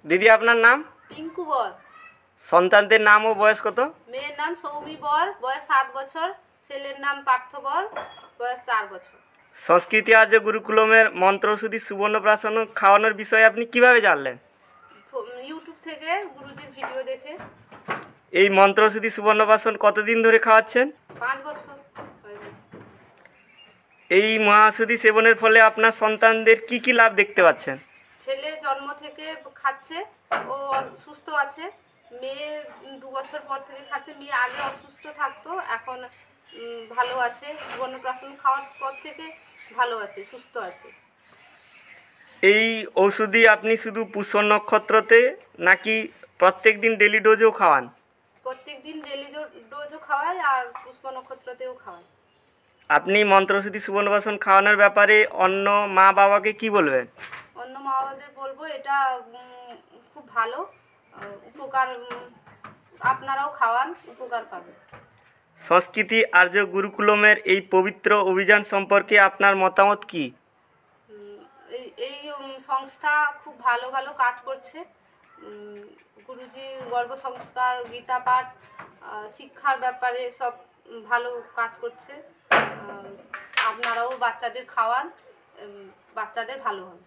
দিদি আপনার নাম? পিঙ্কু বর। সন্তানদের নাম ও বয়স কত? মেয়ের নাম সৌমি বর, বয়স 7 বছর। ছেলের নাম পার্থ বর, বয়স 4 বছর। সংস্কৃতি আর্য গুরুকুলমের মন্ত্রৌষধি সুবর্ণপ্রাশন খাওয়ানোর বিষয়ে আপনি কিভাবে জানলেন? ইউটিউব থেকে গুরুজির ভিডিও দেখে। এই মন্ত্রৌষধি সুবর্ণপ্রাশন কতদিন ধরে খাওয়াচ্ছেন? 5 বছর হয়ে গেল। এই মহাঔষধি সেবনের ফলে আপনার সন্তানদের কি কি লাভ দেখতে পাচ্ছেন? ছেলে জন্ম থেকে খাচ্ছে, ও সুস্থ আছে। মেয়ে 2 বছর পর থেকে খাচ্ছে। মেয়ে আগে অসুস্থ থাকতো, এখন ভালো আছে। সুবর্ণপ্রাশন খাওয়ার পর থেকে ভালো আছে, সুস্থ আছে। এই ঔষধি আপনি শুধু পুষ্য নক্ষত্রতে নাকি প্রত্যেক দিন ডেলি ডোজও খাওয়ান? প্রত্যেক দিন ডেলি ডোজও খাওয়াই আর পুষ্প নক্ষত্রতেও খাওয়াই। আপনি মন্ত্রৌষধি সুবর্ণপ্রাশন খাওয়ানোর ব্যাপারে অন্য মা বাবাকে কি বলবেন? অন্য মা বাবাদের বলবো এটা খুব ভালো উপকার। আপনারাও খাওয়ান, উপকার পাবেন। সংস্কৃতি আর্য গুরুকুলমের এই পবিত্র অভিযান সম্পর্কে আপনার মতামত কি? এই সংস্থা খুব ভালো ভালো কাজ করছে। গুরুজি গর্ভ সংস্কার, গীতা পাঠ, শিক্ষার ব্যাপারে সব ভালো কাজ করছে। আপনারাও বাচ্চাদের খাওয়ান, বাচ্চাদের ভালো হবে।